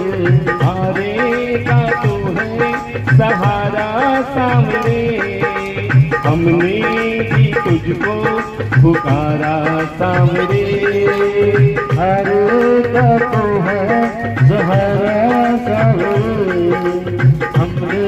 हारे का तो है सहारा सामने, हमने भी तुझको पुकारा सामने। हारे का तो है सहारा सामने, हमने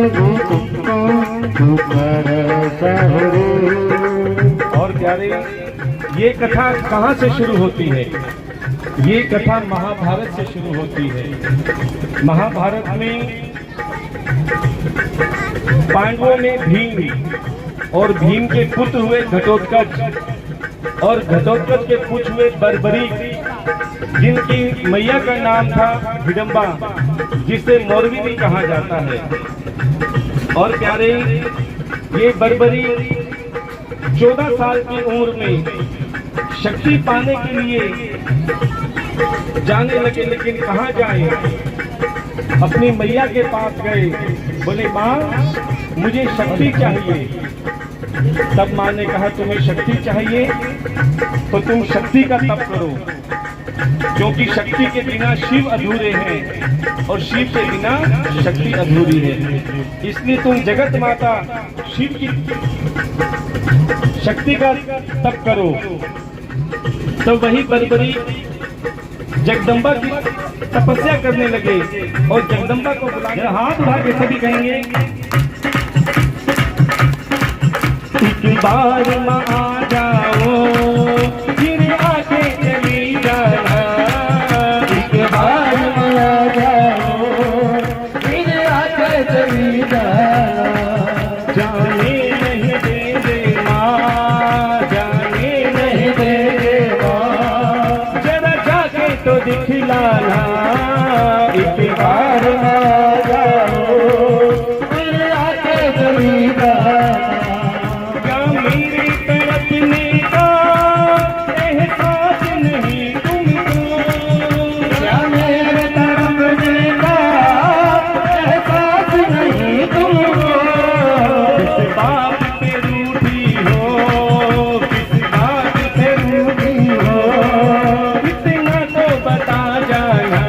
भी तुझको पुकारा सामने। और प्यारे, ये कथा कहाँ से शुरू होती है? ये कथा महाभारत से शुरू होती है। महाभारत में पांडवों में भीम और भीम के पुत्र हुए घटोत्कच और घटोत्कच के पुत्र हुए बर्बरीक, जिनकी मैया का नाम था हिडम्बा, जिसे मौरवी भी कहा जाता है। और प्यारे, ये बर्बरीक 14 साल की उम्र में शक्ति पाने के लिए जाने लगे, लेकिन कहाँ जाए? अपनी मैया के पास गए, बोले माँ मुझे शक्ति चाहिए। तब माँ ने कहा तुम्हें शक्ति चाहिए तो तुम शक्ति का तप करो, क्योंकि शक्ति के बिना शिव अधूरे हैं और शिव के बिना शक्ति अधूरी है। इसलिए तुम जगत माता शिव की शक्ति का तप करो। तो वही बर्बरी जगदम्बा की तपस्या करने लगे और जगदम्बा को बुलाकर हाथ उठा के सभी कहेंगे, एक बार माँ आ जाओ फिर आके चली जाना, एक बार आ जाओ फिर आके चली जाना। जाने नहीं देंगे माँ, जाने नहीं देंगे माँ, जरा जाके तो दिखलाना। एक बार आ जाओ फिर आके चली जाना। क्या मेरी तड़पने का एहसास नहीं तुमको? क्या मेरे तड़पने का एहसास नहीं तुमको? किस बात पे रूठी हो, किस बात पे रूठी हो, इतना तो बता जाना।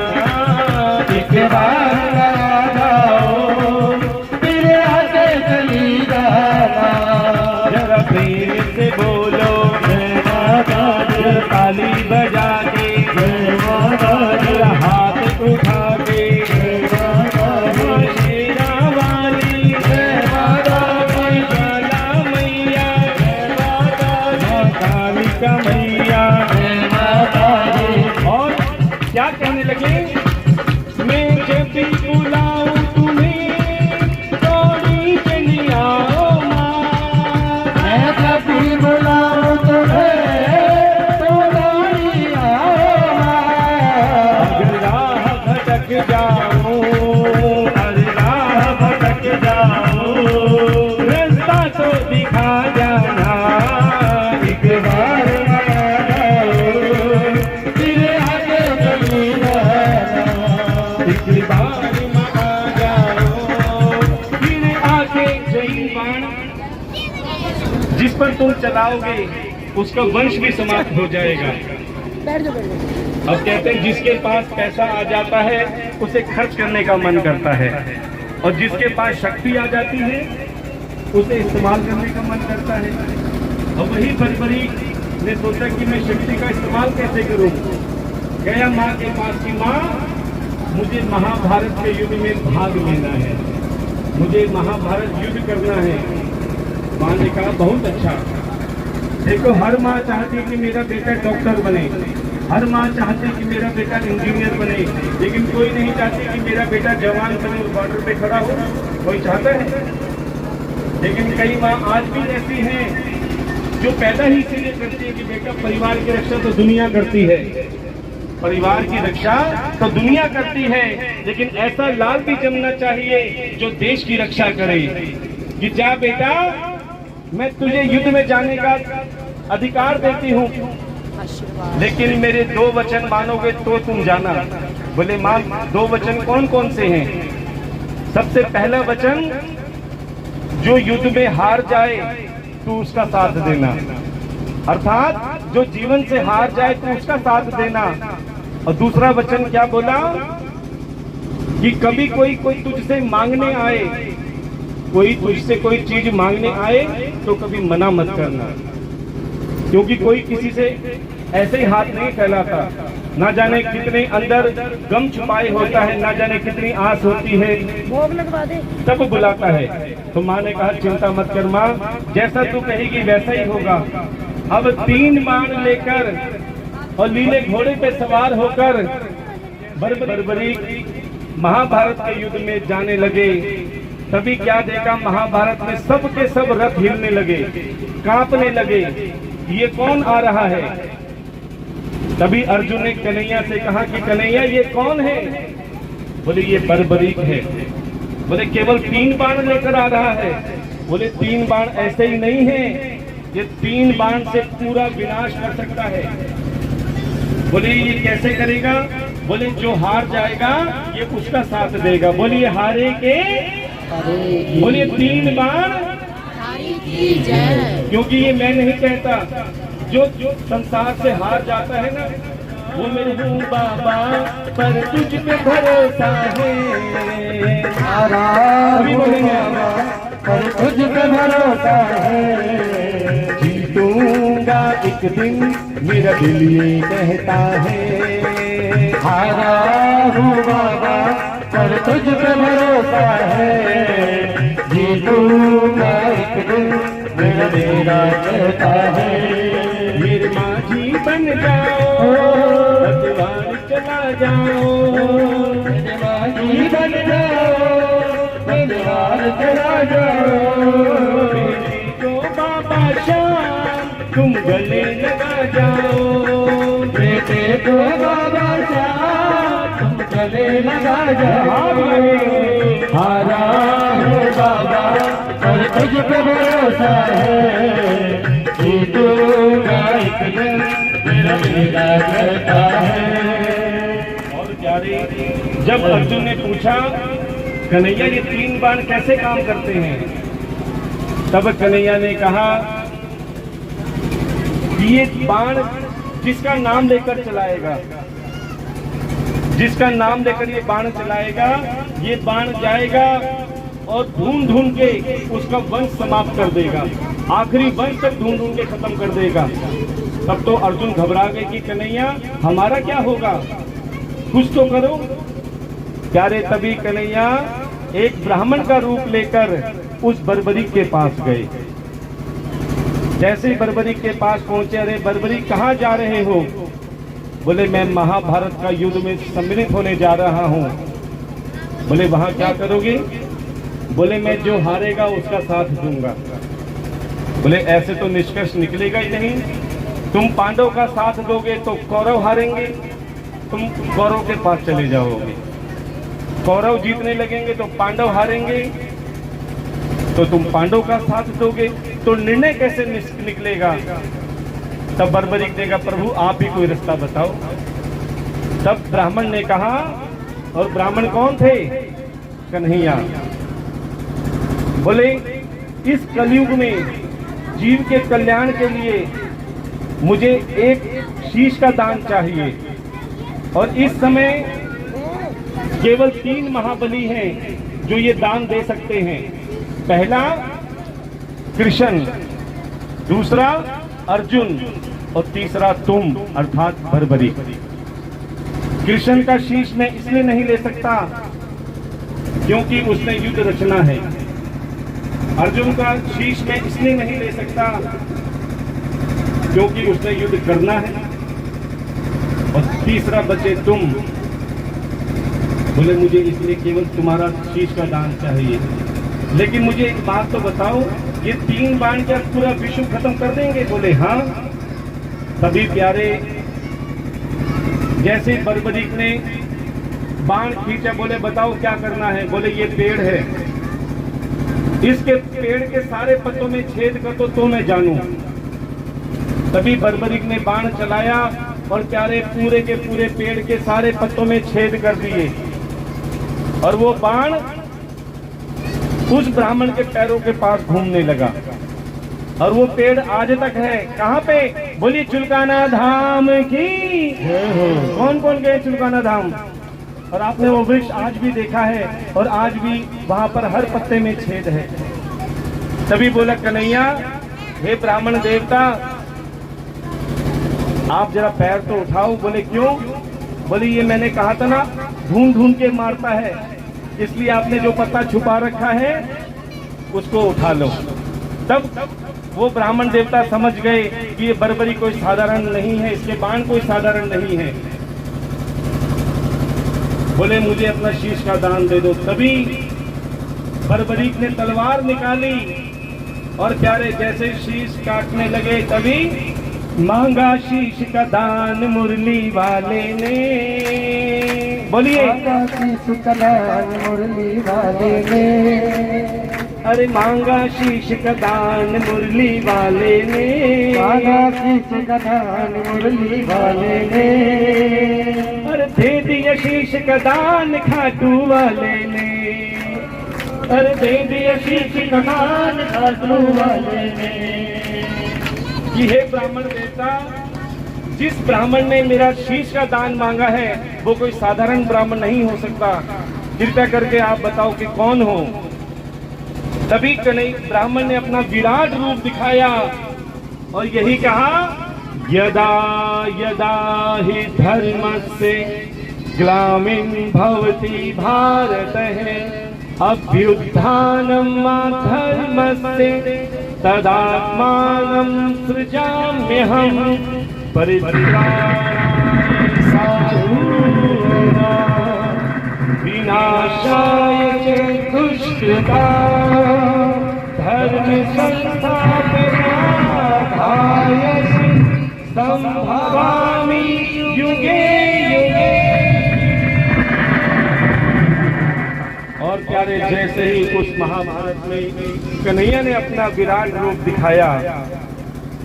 एक बार आ जाओ फिर आके चली जाना। जरा प्रेम से बोलो जय माता दी, ताली बजा के, जय माता दी, जरा हाथ उठा के, जय माता दी, शेरा वाली जय माता दी, काला मैया, जय माता दी, काली का मैया। जय माता दी। और क्या कहने लगे? मैं जब भी बुलाऊं तुम्हें दौड़ी चली आओ माँ, मैं जब भी बुलाऊं तुम्हें तो दौड़ी आओ माँ। अगर राह भटक जाऊं, अरे राह भटक जाऊं, रास्ता तो दिखा जाना। एक बार आ जाओ फिर आके चली जाना। एक बार में आ जाओ फिर आके जई बाण, जिस पर तुम चलाओगे उसका वंश भी समाप्त हो जाएगा। अब कहते हैं जिसके पास पैसा आ जाता है उसे खर्च करने का मन करता है, और जिसके पास शक्ति आ जाती है उसे इस्तेमाल करने का मन करता है। और वही बर्बरी ने सोचा कि मैं शक्ति का इस्तेमाल कैसे करूं। गया माँ के पास की माँ मुझे महाभारत के युद्ध में भाग लेना है, मुझे महाभारत युद्ध करना है। माँ ने कहा बहुत अच्छा, देखो हर माँ चाहती है कि मेरा बेटा डॉक्टर बने, हर माँ चाहती है कि मेरा बेटा इंजीनियर बने, लेकिन कोई नहीं चाहती कि मेरा बेटा जवान बने और बॉर्डर पे खड़ा हो। कोई चाहता है? लेकिन कई माँ आज भी ऐसी हैं जो पैदा ही इसलिए करती है कि बेटा परिवार की रक्षा तो दुनिया करती है, परिवार की रक्षा तो दुनिया करती है, लेकिन ऐसा लाल भी जमना चाहिए जो देश की रक्षा करे कि जा बेटा मैं तुझे युद्ध में जाने का अधिकार देती हूँ, लेकिन मेरे 2 वचन मानोगे तो तुम जाना। बोले माँ 2 वचन कौन कौन से हैं? सबसे पहला वचन, जो युद्ध में हार जाए तू उसका साथ देना, अर्थात जो जीवन से हार जाए तो उसका साथ देना। और दूसरा वचन क्या बोला? कि कभी कोई तुझसे मांगने आए, कोई तुझसे कोई चीज मांगने आए तो कभी मना मत करना, क्योंकि कोई किसी से ऐसे ही हाथ नहीं फैलाता। ना जाने कितने अंदर गम छुपाए होता है, ना जाने कितनी आस होती है, तब बुलाता है। तो माँ ने कहा चिंता मत कर माँ, जैसा तू कहेगी वैसा ही होगा। अब 3 बाण लेकर और नीले घोड़े पे सवार होकर बर्बरीक महाभारत के युद्ध में जाने लगे। तभी क्या देखा, महाभारत में सब के सब रथ हिलने लगे, कांपने लगे। ये कौन आ रहा है? तभी अर्जुन ने कन्हैया से कहा कि कन्हैया ये कौन है? बोले ये बर्बरीक है। बोले केवल 3 बाण लेकर आ रहा है। बोले 3 बाण ऐसे ही नहीं है, ये 3 बाण से पूरा विनाश कर सकता है। बोले ये कैसे करेगा? बोले जो हार जाएगा ये उसका साथ देगा। बोलिए हारे के, बोलिए 3 बाण, क्योंकि ये मैं नहीं कहता, जो संसार से हार जाता है ना, वो मेरे हूँ बाबा पर तुझ पे भरोसा है, हारा अभी बोलेंगे पर तुझ पे भरोसा है। जीतूंगा एक दिन मेरा दिल ये कहता है, हारा हूँ बाबा पर तुझ पे भरोसा है। जीतूंगा एक दिन मेरा मेरा कहता है। मेरे माझी बन जाओ, पतवार चला जाओ, मेरे माझी बन जाओ, पतवार चला जाओ। मेरी को बाबा श्याम तुम गले लगा जाओ, बेटे को बाबा श्याम तुम गले लगा जाओ। हारा हो बाबा पर तुझ पे भरोसा है। जीतूंगा एक दिन मेरा मेरा कहता है। और प्यारे, जब अर्जुन ने पूछा कन्हैया ये 3 बाण कैसे काम करते हैं, तब कन्हैया ने कहा कि ये बाण जिसका नाम लेकर चलाएगा, जिसका नाम लेकर ये बाण चलाएगा, ये बाण जाएगा और ढूंढ ढूंढ के उसका वंश समाप्त कर देगा, आखिरी वंश तक ढूंढ ढूंढ के खत्म कर देगा। तब तो अर्जुन घबरा गए कि कन्हैया हमारा क्या होगा, कुछ तो करो। प्यारे, तभी कन्हैया एक ब्राह्मण का रूप लेकर उस बर्बरीक के पास गए। जैसे ही बर्बरीक के पास पहुंचे, अरे बर्बरीक कहाँ जा रहे हो? बोले मैं महाभारत का युद्ध में सम्मिलित होने जा रहा हूँ। बोले वहां क्या करोगे? बोले मैं जो हारेगा उसका साथ दूंगा। बोले ऐसे तो निष्कर्ष निकलेगा ही नहीं, तुम पांडव का साथ दोगे तो कौरव हारेंगे, तुम कौरव के पास चले जाओगे, कौरव जीतने लगेंगे तो पांडव हारेंगे, तो तुम पांडव का साथ दोगे, तो निर्णय कैसे निकलेगा? तब बर्बरीक ने कहा प्रभु आप ही कोई रास्ता बताओ। तब ब्राह्मण ने कहा, और ब्राह्मण कौन थे? कन्हैया। बोले इस कलयुग में जीव के कल्याण के लिए मुझे एक शीश का दान चाहिए, और इस समय केवल 3 महाबली हैं जो ये दान दे सकते हैं। पहला कृष्ण, दूसरा अर्जुन, और तीसरा तुम अर्थात बर्बरीक। कृष्ण का शीश मैं इसलिए नहीं ले सकता क्योंकि उसने युद्ध रचना है। अर्जुन का शीश मैं इसलिए नहीं ले सकता क्योंकि उसने युद्ध करना है। और तीसरा बचे तुम। बोले मुझे इसलिए केवल तुम्हारा शीश का दान चाहिए। लेकिन मुझे एक बात तो बताओ, ये 3 बाण क्या पूरा विश्व खत्म कर देंगे? बोले हाँ। तभी प्यारे, जैसे बर्बरीक ने बाण खींचा, बोले बताओ क्या करना है? बोले ये पेड़ है, इसके पेड़ के सारे पत्तों में छेद कर तो मैं जानूं। तभी बर्बरीक ने बाण चलाया और प्यारे पूरे के पूरे पेड़ के सारे पत्तों में छेद कर दिए, और वो बाण उस ब्राह्मण के पैरों के पास घूमने लगा। और वो पेड़ आज तक है। कहाँ पे? बोली चुलकाना धाम की। कौन कौन गए चुलकाना धाम? और आपने वो वृक्ष आज भी देखा है और आज भी वहां पर हर पत्ते में छेद है। तभी बोला कन्हैया, हे ब्राह्मण देवता, आप जरा पैर तो उठाओ। बोले क्यों? बोले ये मैंने कहा था ना, ढूंढ ढूंढ के मारता है, इसलिए आपने जो पत्ता छुपा रखा है उसको उठा लो। तब वो ब्राह्मण देवता समझ गए कि ये बर्बरी कोई साधारण नहीं है, इसके बाण कोई साधारण नहीं है। बोले मुझे अपना शीश का दान दे दो। तभी बर्बरीक ने तलवार निकाली और प्यारे जैसे शीश काटने लगे, तभी मांगा शीश का दान मुरली वाले ने। बोलिए, मांगा शीश का दान मुरली वाले ने। अरे मांगा शीश का दान मुरली वाले ने। मांगा शीश का दान मुरली वाले ने। अरे दे दिया शीश का दान खाटू वाले ने। अरे दे दिया शीश का दान खाटू वाले ने। कि हे ब्राह्मण देवता, जिस ब्राह्मण ने मेरा शीश का दान मांगा है वो कोई साधारण ब्राह्मण नहीं हो सकता। कृपया करके आप बताओ कि कौन हो। तभी ब्राह्मण ने अपना विराट रूप दिखाया और यही कहा, यदा यदा हि धर्मस्य ग्लामिं भवति भारतः अभ्युत्थानं धर्मस्य तदात्मानं सृजाम्यहं परित्राणाय साधूनां विनाशाय च दुष्कृता धर्म संस्थापनार्थाय संभवामि युगे युगे। और प्यारे जैसे ही उस महाभारत में कन्हैया ने अपना विराट रूप दिखाया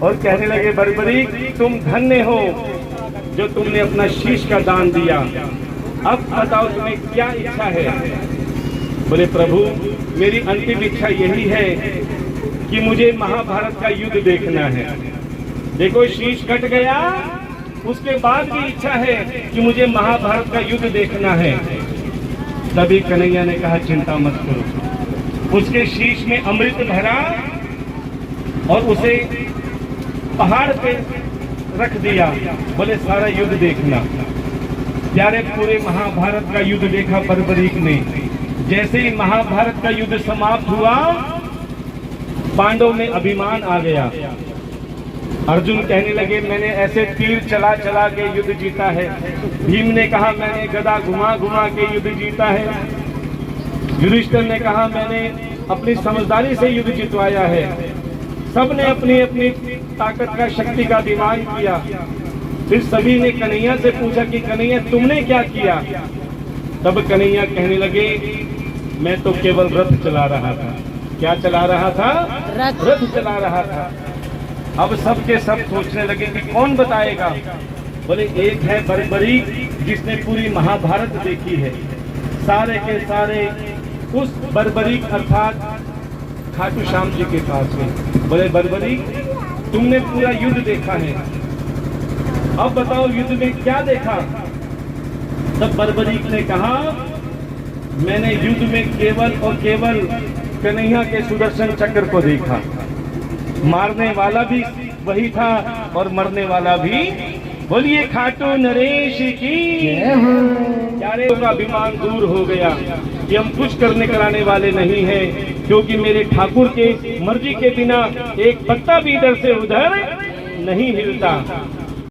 और कहने लगे, बर्बरीक तुम धन्य हो जो तुमने अपना शीश का दान दिया। अब बताओ तुम्हें क्या इच्छा है? बोले प्रभु, मेरी अंतिम इच्छा यही है कि मुझे महाभारत का युद्ध देखना है। देखो शीश कट गया, उसके बाद भी इच्छा है कि मुझे महाभारत का युद्ध देखना है। तभी कन्हैया ने कहा, चिंता मत करो। उसके शीश में अमृत भरा और उसे पहाड़ पे रख दिया। बोले सारा युद्ध देखना। प्यारे पूरे महाभारत का युद्ध देखा बर्बरीक ने। जैसे ही महाभारत का युद्ध समाप्त हुआ, पांडव में अभिमान आ गया। अर्जुन कहने लगे, मैंने ऐसे तीर चला चला के युद्ध जीता है। भीम ने कहा, मैंने गदा घुमा घुमा के युद्ध जीता है। युधिष्ठिर ने कहा, मैंने अपनी समझदारी से युद्ध जितवाया है। सबने अपनी अपनी ताकत का, शक्ति का अभिमान किया। फिर सभी ने कन्हैया से पूछा कि कन्हैया तुमने क्या किया? तब कन्हैया कहने लगे, मैं तो केवल रथ चला रहा था। क्या चला रहा था? रथ चला रहा था। अब सबके सब सोचने लगे कि कौन बताएगा। बोले एक है बर्बरीक, जिसने पूरी महाभारत देखी है। सारे के सारे उस बर्बरीक अर्थात खाटू श्याम जी के पास में। बोले बर्बरीक, तुमने पूरा युद्ध देखा है, अब बताओ युद्ध में क्या देखा? तब बर्बरीक ने कहा, मैंने युद्ध में केवल और केवल कन्हैया के सुदर्शन चक्र को देखा। मारने वाला भी वही था और मरने वाला भी। बोलिए खाटू नरेश की। प्यारे का अभिमान दूर हो गया कि हम कुछ करने कराने वाले नहीं हैं, क्योंकि मेरे ठाकुर के मर्जी के बिना एक पत्ता भी इधर से उधर नहीं हिलता।